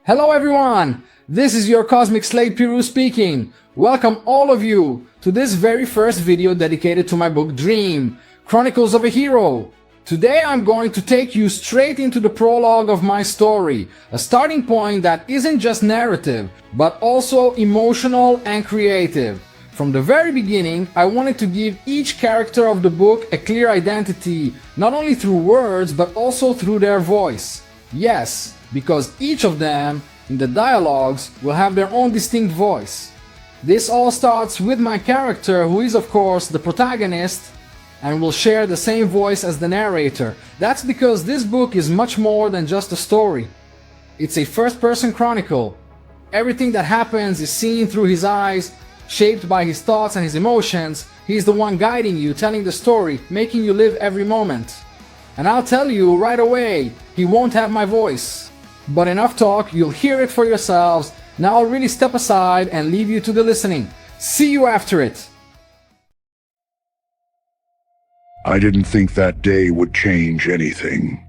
Hello everyone! This is your Cosmic Slade Piru speaking. Welcome all of you to this very first video dedicated to my book Dream, Chronicles of a Hero. Today I'm going to take you straight into the prologue of my story, a starting point that isn't just narrative, but also emotional and creative. From the very beginning, I wanted to give each character of the book a clear identity, not only through words, but also through their voice. Yes, because each of them, in the dialogues, will have their own distinct voice. This all starts with my character, who is of course the protagonist, and will share the same voice as the narrator. That's because this book is much more than just a story. It's a first-person chronicle. Everything that happens is seen through his eyes, shaped by his thoughts and his emotions. He's the one guiding you, telling the story, making you live every moment. And I'll tell you right away, he won't have my voice. But enough talk, you'll hear it for yourselves. Now I'll really step aside and leave you to the listening. See you after it! I didn't think that day would change anything.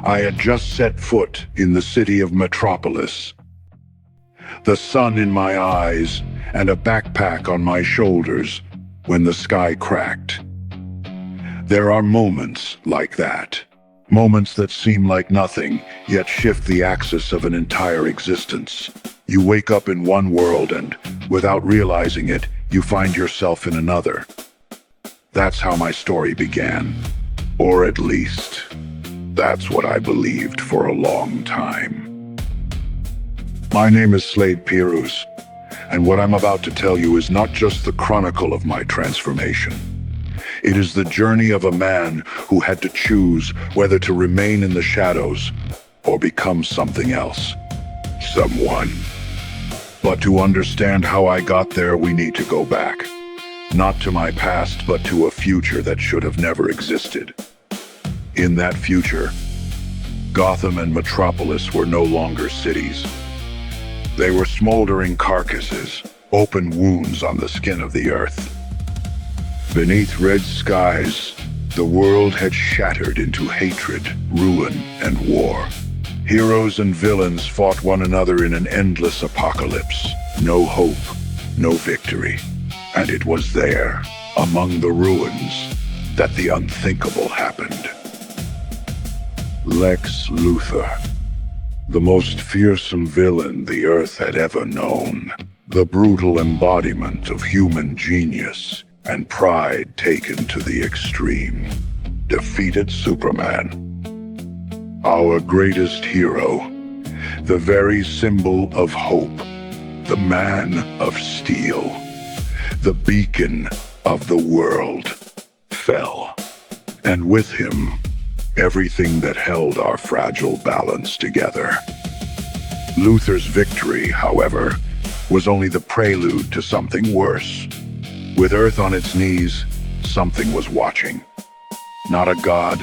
I had just set foot in the city of Metropolis. The sun in my eyes and a backpack on my shoulders when the sky cracked. There are moments like that. Moments that seem like nothing, yet shift the axis of an entire existence. You wake up in one world and, without realizing it, you find yourself in another. That's how my story began. Or at least, that's what I believed for a long time. My name is Slade Piru, and what I'm about to tell you is not just the chronicle of my transformation. It is the journey of a man who had to choose whether to remain in the shadows or become something else. Someone. But to understand how I got there, we need to go back. Not to my past, but to a future that should have never existed. In that future, Gotham and Metropolis were no longer cities. They were smoldering carcasses, open wounds on the skin of the earth. Beneath red skies, the world had shattered into hatred, ruin, and war. Heroes and villains fought one another in an endless apocalypse. No hope, no victory. And it was there, among the ruins, that the unthinkable happened. Lex Luthor, the most fearsome villain the Earth had ever known, the brutal embodiment of human genius and pride taken to the extreme, defeated Superman. Our greatest hero, the very symbol of hope, the man of steel, the beacon of the world, fell. And with him, everything that held our fragile balance together. Luthor's victory, however, was only the prelude to something worse. With Earth on its knees, something was watching. Not a god,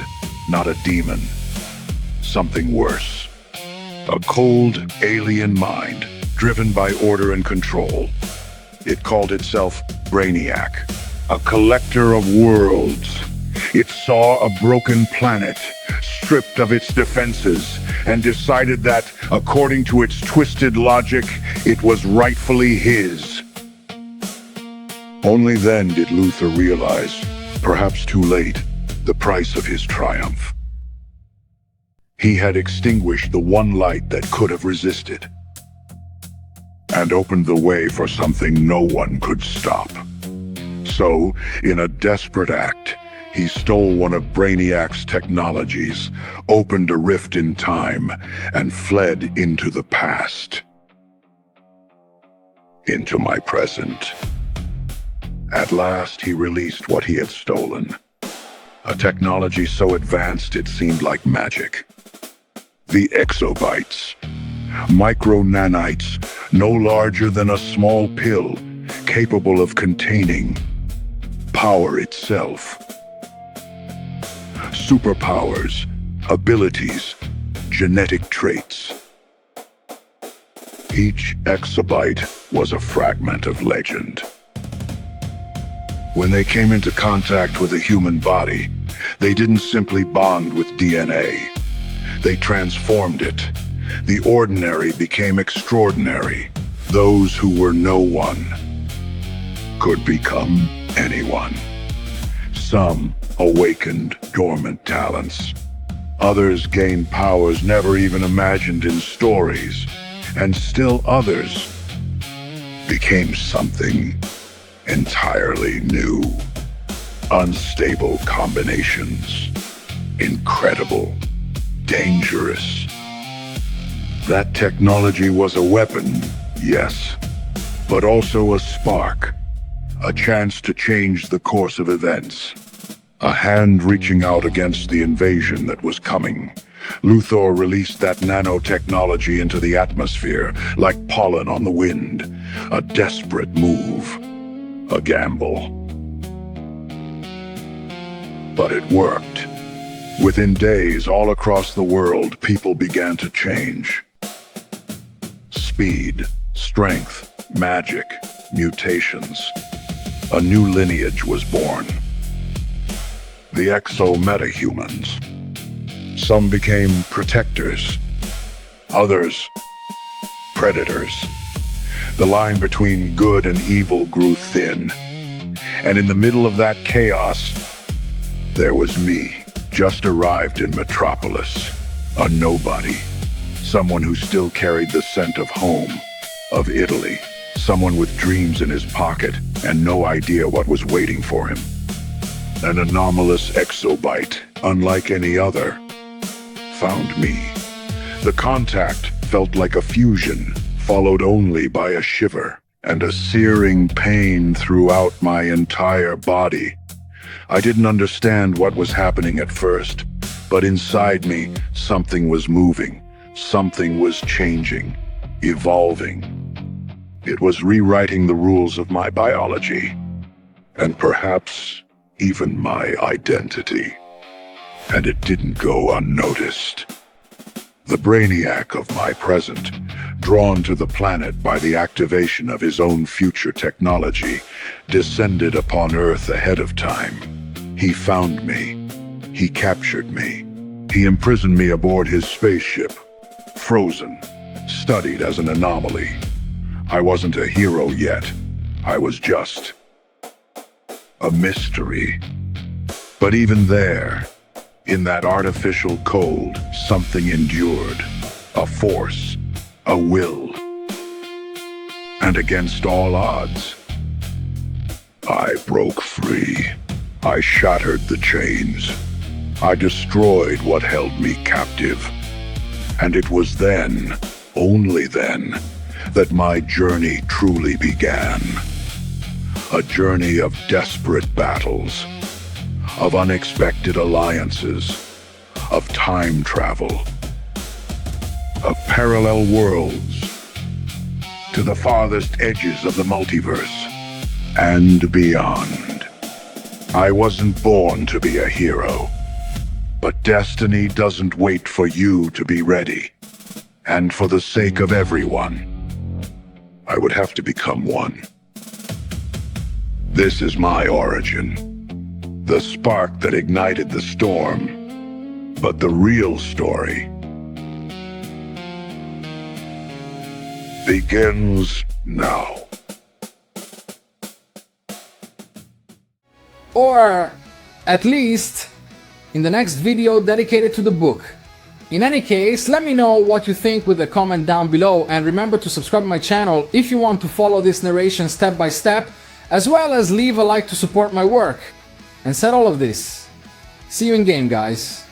not a demon. Something worse. A cold, alien mind, driven by order and control. It called itself Brainiac, a collector of worlds. It saw a broken planet, stripped of its defenses, and decided that, according to its twisted logic, it was rightfully his. Only then did Luthor realize, perhaps too late, the price of his triumph. He had extinguished the one light that could have resisted, and opened the way for something no one could stop. So, in a desperate act, he stole one of Brainiac's technologies, opened a rift in time, and fled into the past. Into my present. At last, he released what he had stolen. A technology so advanced it seemed like magic. The exobytes. Micro-nanites, no larger than a small pill, capable of containing power itself. Superpowers, abilities, genetic traits. Each exobyte was a fragment of legend. When they came into contact with a human body, they didn't simply bond with DNA. They transformed it, The ordinary became extraordinary. Those who were no one could become anyone. Some awakened dormant talents. Others gained powers never even imagined in stories. And still others became something entirely new. Unstable combinations. Incredible. Dangerous. That technology was a weapon, yes, but also a spark. A chance to change the course of events. A hand reaching out against the invasion that was coming. Luthor released that nanotechnology into the atmosphere, like pollen on the wind. A desperate move. A gamble. But it worked. Within days, all across the world, people began to change. Speed, strength, magic, mutations. A new lineage was born. The exo-metahumans. Some became protectors. Others, predators. The line between good and evil grew thin. And in the middle of that chaos, there was me, just arrived in Metropolis. A nobody. Someone who still carried the scent of home, of Italy. Someone with dreams in his pocket and no idea what was waiting for him. An anomalous exobyte, unlike any other, found me. The contact felt like a fusion, followed only by a shiver and a searing pain throughout my entire body. I didn't understand what was happening at first, but inside me, something was moving. Something was changing, evolving. It was rewriting the rules of my biology, and perhaps even my identity. And it didn't go unnoticed. The brainiac of my present, drawn to the planet by the activation of his own future technology, descended upon Earth ahead of time. He found me. He captured me. He imprisoned me aboard his spaceship, frozen, studied as an anomaly. I wasn't a hero yet. I was just a mystery. But even there, in that artificial cold, something endured. A force, a will. And against all odds, I broke free. I shattered the chains. I destroyed what held me captive. And it was then, only then, that my journey truly began. A journey of desperate battles, of unexpected alliances, of time travel, of parallel worlds, to the farthest edges of the multiverse, and beyond. I wasn't born to be a hero, but destiny doesn't wait for you to be ready. And for the sake of everyone, I would have to become one. This is my origin. The spark that ignited the storm. But the real story begins now. Or at least in the next video dedicated to the book. In any case, let me know what you think with a comment down below, and remember to subscribe to my channel if you want to follow this narration step by step, as well as leave a like to support my work. And said all of this, see you in game, guys.